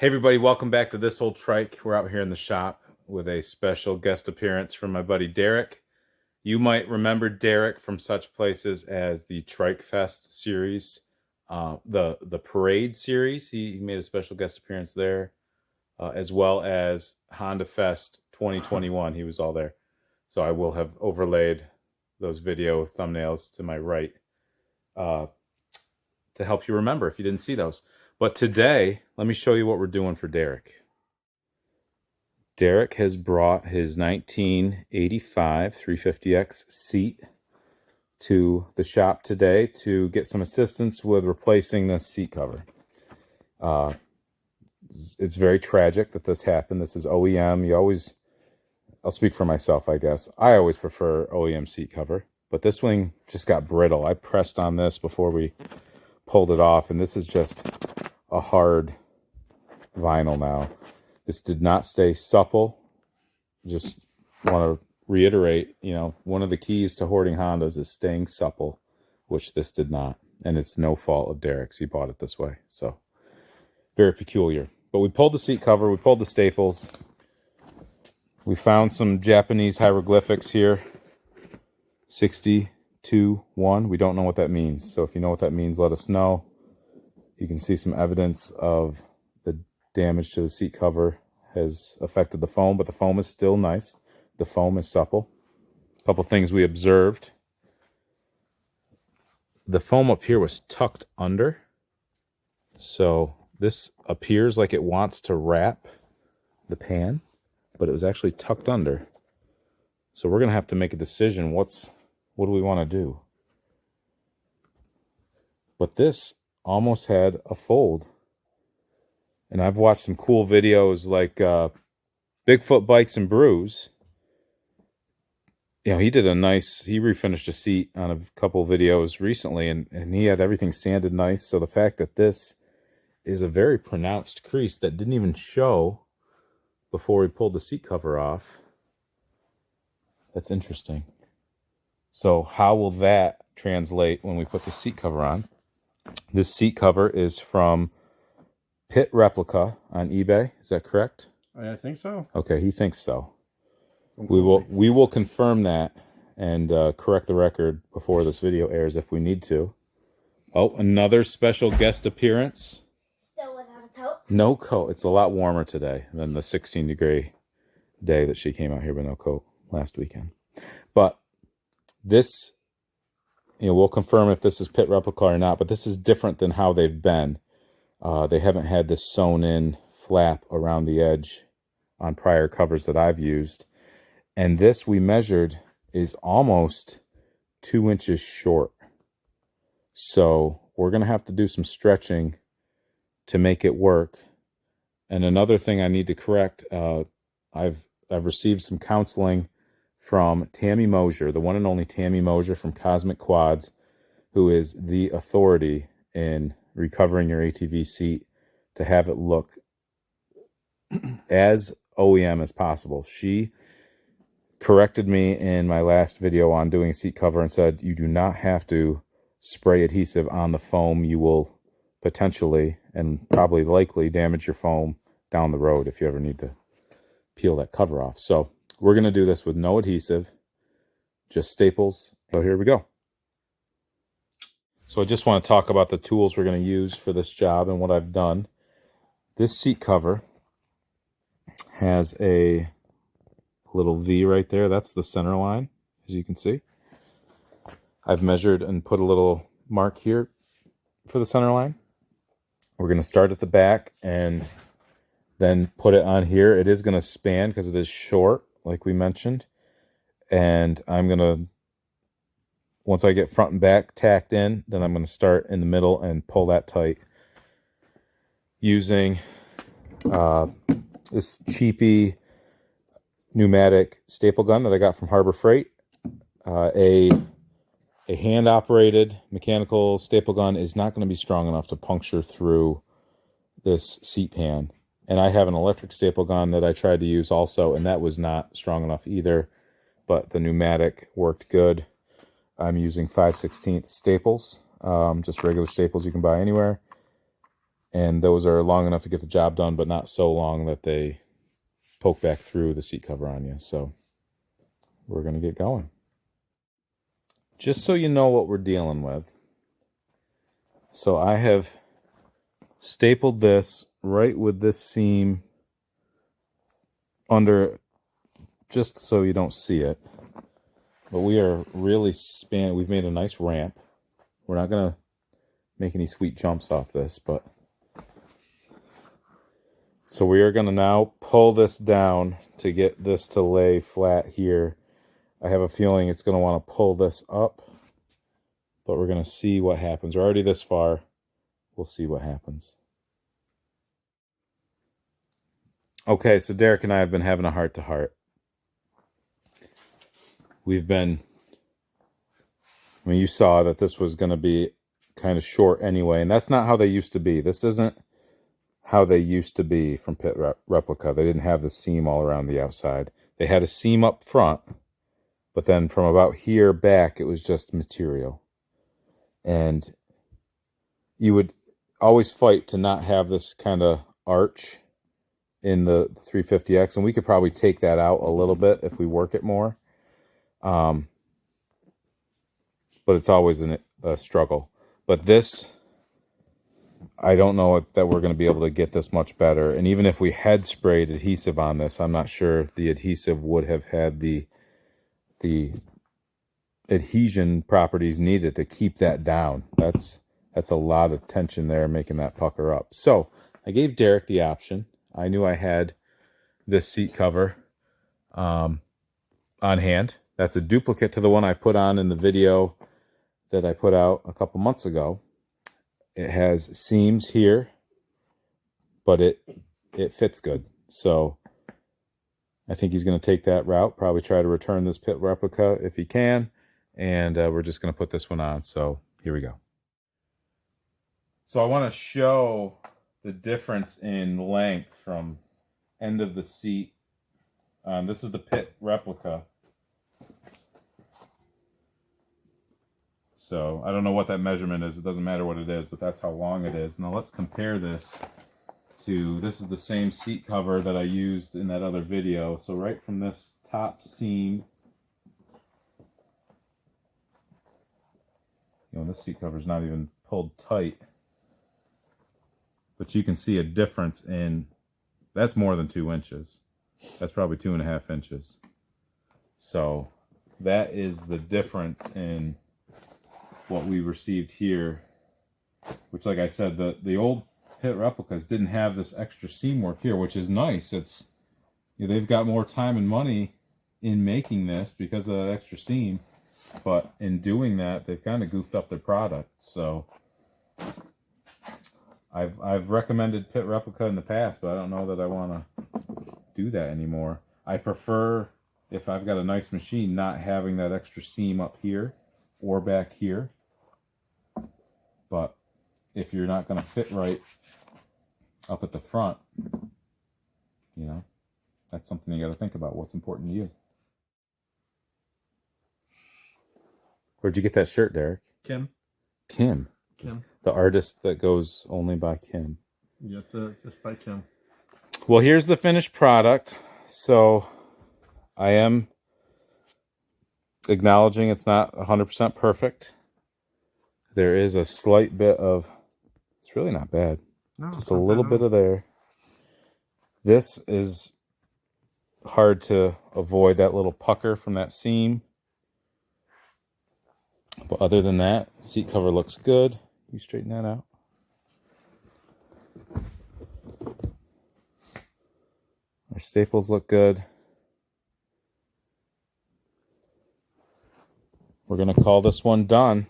Hey everybody, welcome back to This Old Trike. We're out here in the shop with a special guest appearance from my buddy Derek. You might remember Derek from such places as the Trike Fest series, the Parade series. He made a special guest appearance there, as well as Honda Fest 2021. He was all there. So I will have overlaid those video thumbnails to my right to help you remember if you didn't see those. But today, let me show you what we're doing for Derek. Derek has brought his 1985 350X seat to the shop today to get some assistance with replacing this seat cover. It's very tragic that this happened. This is OEM. I'll speak for myself, I guess. I always prefer OEM seat cover, but this wing just got brittle. I pressed on this before we pulled it off, and this is just a hard vinyl now. This did not stay supple. Just want to reiterate, one of the keys to hoarding Hondas is staying supple, which this did not. And it's no fault of Derek's. He bought it this way. So very peculiar. But we pulled the seat cover. We pulled the staples. We found some Japanese hieroglyphics here. 60-1. We don't know what that means. So if you know what that means, let us know. You can see some evidence of the damage to the seat cover has affected the foam, but the foam is still nice. The foam is supple. A couple things we observed. The foam up here was tucked under. So this appears like it wants to wrap the pan, but it was actually tucked under. So we're going to have to make a decision. What do we want to do? But this almost had a fold. And I've watched some cool videos like Bigfoot Bikes and Brews. He refinished a seat on a couple videos recently, and he had everything sanded nice. So the fact that this is a very pronounced crease that didn't even show before we pulled the seat cover off, that's interesting. So how will that translate when we put the seat cover on? This seat cover is from Replica on eBay. Is that correct? I think so. Okay, he thinks so. We will confirm that and correct the record before this video airs if we need to. Oh, another special guest appearance. Still without a coat? No coat. It's a lot warmer today than the 16-degree day that she came out here with no coat last weekend. But this, we'll confirm if this is Pit Replica or not, but this is different than how they've been. They haven't had this sewn-in flap around the edge on prior covers that I've used. And this we measured is almost 2 inches short. So we're going to have to do some stretching to make it work. And another thing I need to correct, I've received some counseling from Tammy Mosier, the one and only Tammy Mosier from Cosmic Quads, who is the authority in recovering your ATV seat to have it look as OEM as possible. She corrected me in my last video on doing a seat cover and said you do not have to spray adhesive on the foam. You will potentially and probably likely damage your foam down the road if you ever need to peel that cover off. So we're going to do this with no adhesive, just staples. So here we go. So I just want to talk about the tools we're going to use for this job and what I've done. This seat cover has a little V right there. That's the center line, as you can see. I've measured and put a little mark here for the center line. We're going to start at the back and then put it on here. It is going to span because it is short, like we mentioned. And I'm going to, once I get front and back tacked in, then I'm going to start in the middle and pull that tight using this cheapy pneumatic staple gun that I got from Harbor Freight. A hand-operated mechanical staple gun is not going to be strong enough to puncture through this seat pan. And I have an electric staple gun that I tried to use also, and that was not strong enough either. But the pneumatic worked good. I'm using 5/16 staples, just regular staples you can buy anywhere. And those are long enough to get the job done, but not so long that they poke back through the seat cover on you. So we're going to get going. Just so you know what we're dealing with. So I have stapled this right with this seam under, just so you don't see it. But we are really spanning. We've made a nice ramp. We're not going to make any sweet jumps off this, but so we are going to now pull this down to get this to lay flat here. I have a feeling it's going to want to pull this up, but we're going to see what happens. We're already this far. We'll see what happens. Okay, so Derek and I have been having a heart-to-heart. We've been, I mean, you saw that this was going to be kind of short anyway, and that's not how they used to be. This isn't how they used to be from Pit Replica. They didn't have the seam all around the outside. They had a seam up front, but then from about here back, it was just material. And you would always fight to not have this kind of arch in the 350X, and we could probably take that out a little bit if we work it more. But it's always a struggle. But this, I don't know that we're going to be able to get this much better. And even if we had sprayed adhesive on this, I'm not sure if the adhesive would have had the adhesion properties needed to keep that down. That's a lot of tension there making that pucker up. So I gave Derek the option. I knew I had this seat cover on hand. That's a duplicate to the one I put on in the video that I put out a couple months ago. It has seams here, but it fits good. So I think he's going to take that route, probably try to return this Pit Replica if he can, and we're just going to put this one on. So here we go. So I want to show the difference in length from end of the seat. This is the Pit Replica. So I don't know what that measurement is. It doesn't matter what it is, but that's how long it is. Now let's compare this to, this is the same seat cover that I used in that other video. So right from this top seam, this seat cover is not even pulled tight, but you can see a difference in, that's more than 2 inches. That's probably 2.5 inches. So that is the difference in what we received here, which, like I said, the old Pit Replicas didn't have this extra seam work here, which is nice. It's, they've got more time and money in making this because of that extra seam, but in doing that, they've kind of goofed up their product. So I've recommended Pit Replica in the past, but I don't know that I want to do that anymore. I prefer, if I've got a nice machine, not having that extra seam up here or back here. But if you're not going to fit right up at the front, that's something you got to think about. What's important to you? Where'd you get that shirt, Derek? Kim. Kim. Kim. The artist that goes only by Kim. Yeah, it's just by Kim. Well, here's the finished product. So I am acknowledging it's not 100% perfect. There is a slight bit of, it's really not bad. No, just a little bit of there. This is hard to avoid, that little pucker from that seam. But other than that, seat cover looks good. You straighten that out. Our staples look good. We're going to call this one done.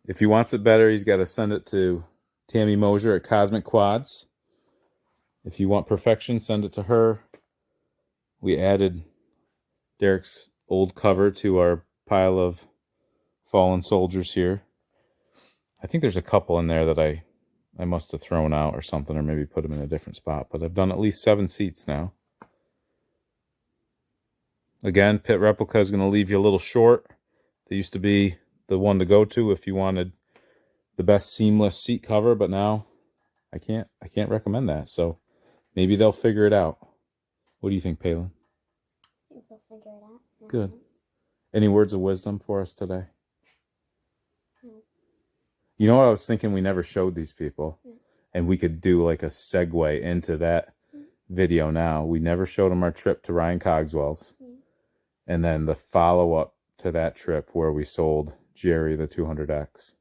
If he wants it better, he's got to send it to Tammy Mosier at Cosmic Quads. If you want perfection, send it to her. We added Derek's old cover to our pile of fallen soldiers here. I think there's a couple in there that I must have thrown out or something, or maybe put them in a different spot. But I've done at least 7 seats now. Again, Pit Replica is going to leave you a little short. They used to be the one to go to if you wanted the best seamless seat cover, but now I can't recommend that. So maybe they'll figure it out. What do you think, Palin? I think they'll figure it out. Good. Any words of wisdom for us today? You know what I was thinking? We never showed these people, and we could do like a segue into that video now. We never showed them our trip to Ryan Cogswell's, and then the follow-up to that trip where we sold Jerry the 200X.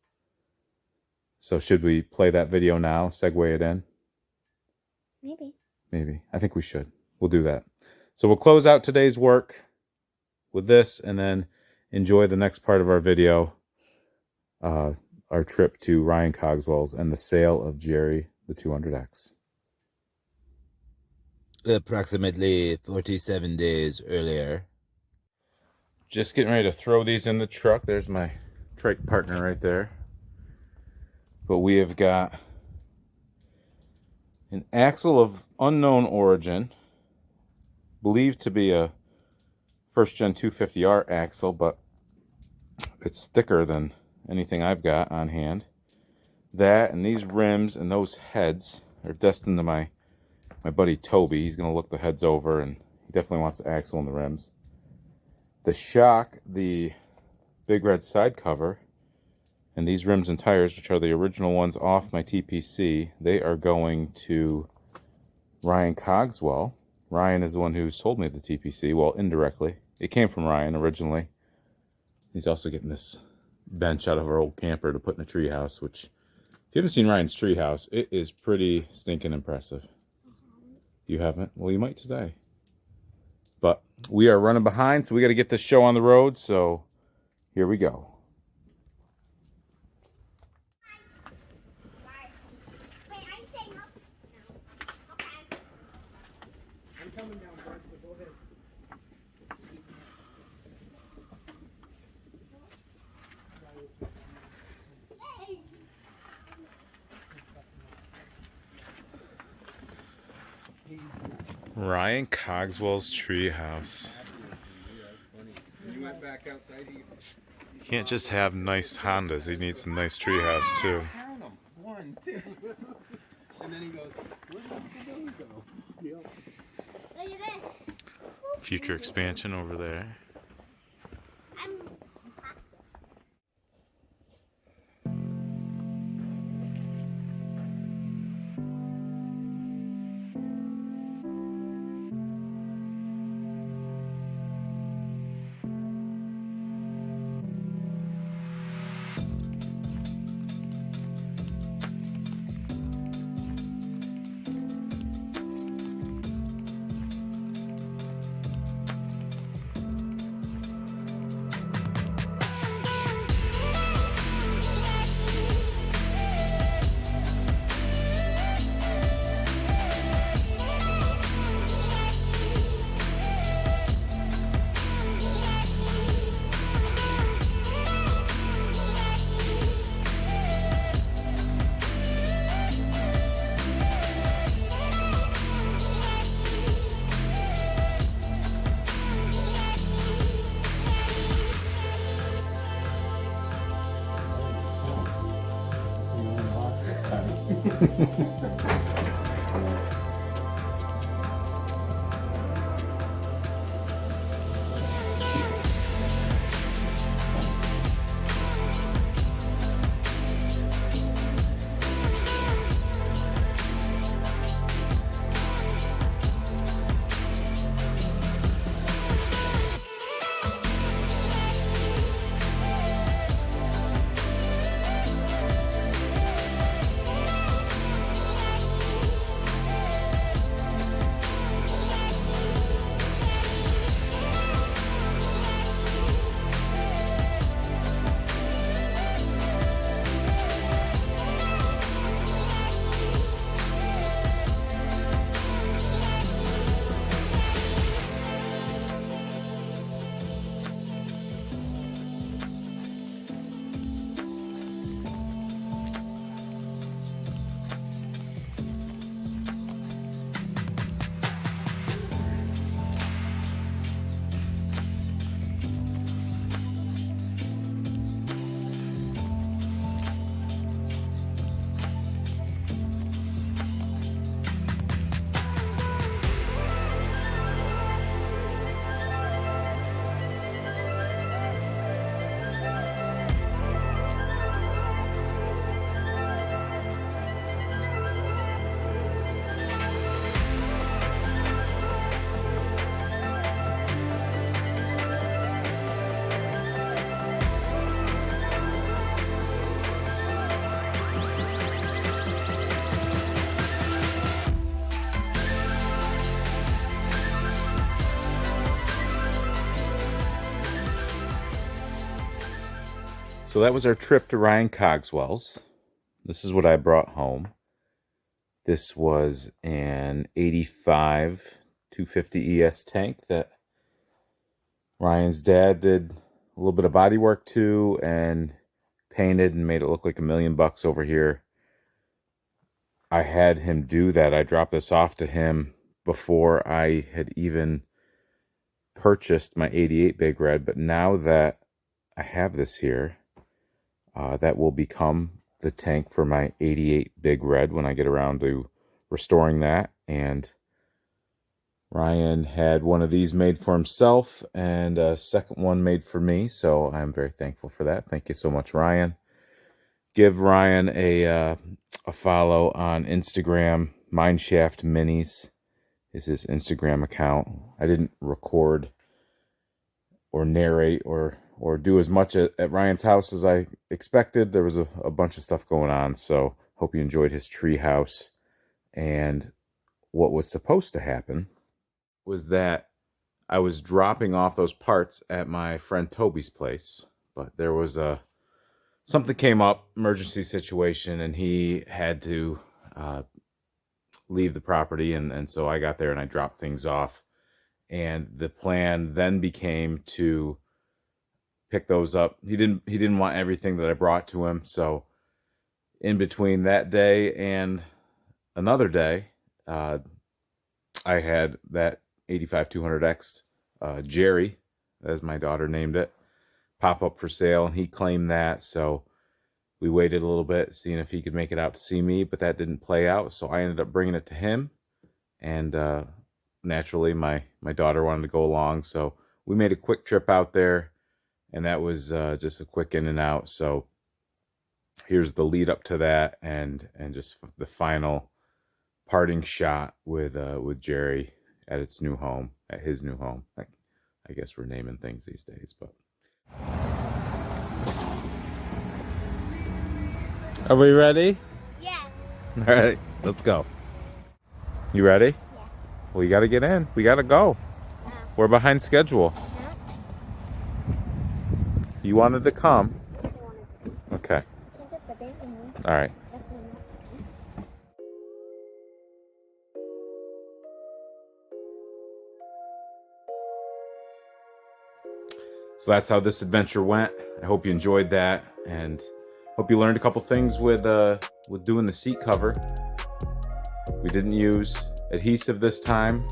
So should we play that video now, segue it in? Maybe. I think we should. We'll do that. So we'll close out today's work with this, and then enjoy the next part of our video, our trip to Ryan Cogswell's and the sale of Jerry the 200X. Approximately 47 days earlier. Just getting ready to throw these in the truck. There's my trike partner right there. But we have got an axle of unknown origin, believed to be a first gen 250R axle, but it's thicker than anything I've got on hand. That and these rims and those heads are destined to my buddy Toby. He's going to look the heads over, and he definitely wants the axle and the rims. The shock, the big red side cover, and these rims and tires, which are the original ones off my TPC, they are going to Ryan Cogswell. Ryan is the one who sold me the TPC, well, indirectly. It came from Ryan originally. He's also getting this bench out of our old camper to put in a treehouse, which, if you haven't seen Ryan's treehouse, it is pretty stinking impressive. You haven't? Well, you might today. But we are running behind, so we got to get this show on the road, so here we go. Ryan Cogswell's Treehouse. You can't just have nice Hondas. He needs some nice treehouse too. Count them. 1, 2. And then he goes, where did the go? Yep. Look at this. Future expansion over there. So that was our trip to Ryan Cogswell's. This is what I brought home. This was an 85 250 ES tank that Ryan's dad did a little bit of body work to and painted and made it look like $1,000,000 over here. I had him do that. I dropped this off to him before I had even purchased my 88 Big Red, but now that I have this here, that will become the tank for my 88 Big Red when I get around to restoring that. And Ryan had one of these made for himself and a second one made for me, so I'm very thankful for that. Thank you so much, Ryan. Give Ryan a follow on Instagram. Mineshaft Minis is his Instagram account. I didn't record or narrate or do as much at Ryan's house as I expected. There was a bunch of stuff going on, so hope you enjoyed his treehouse. And what was supposed to happen was that I was dropping off those parts at my friend Toby's place, but there was something came up, emergency situation, and he had to leave the property, and so I got there and I dropped things off. And the plan then became to pick those up. He didn't want everything that I brought to him, so in between that day and another day, I had that 85 200X Jerry, as my daughter named it, pop up for sale, and he claimed that. So we waited a little bit, seeing if he could make it out to see me, but that didn't play out, so I ended up bringing it to him. And naturally my daughter wanted to go along, so we made a quick trip out there, and that was just a quick in and out. So here's the lead up to that, and just the final parting shot with Jerry at his new home. I guess we're naming things these days, but are we ready? Yes. All right, let's go. You ready? Yes. Well, you got to get in. We got to go. No. We're behind schedule. No. You wanted to come. Yes, I wanted to. Okay. You can't just abandon me. All right. Definitely not. So that's how this adventure went. I hope you enjoyed that, and hope you learned a couple things with doing the seat cover. We didn't use adhesive this time,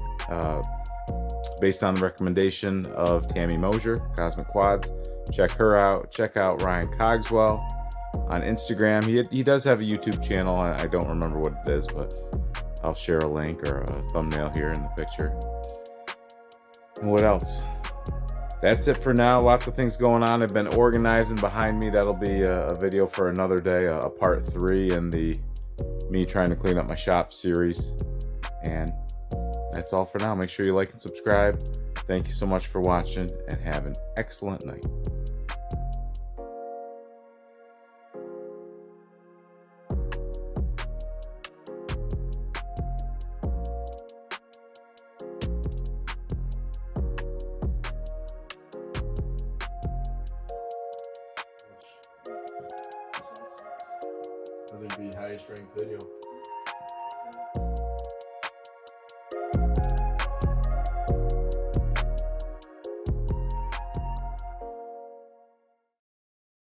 based on the recommendation of Tammy Mosier, Cosmic Quads. Check her out. Check out Ryan Cogswell on Instagram. He does have a YouTube channel. I don't remember what it is, but I'll share a link or a thumbnail here in the picture. And what else? That's it for now. Lots of things going on. I've been organizing behind me. That'll be a video for another day, a part 3 in the me trying to clean up my shop series. And that's all for now. Make sure you like and subscribe. Thank you so much for watching, and have an excellent night. I think it'd be highest ranked video.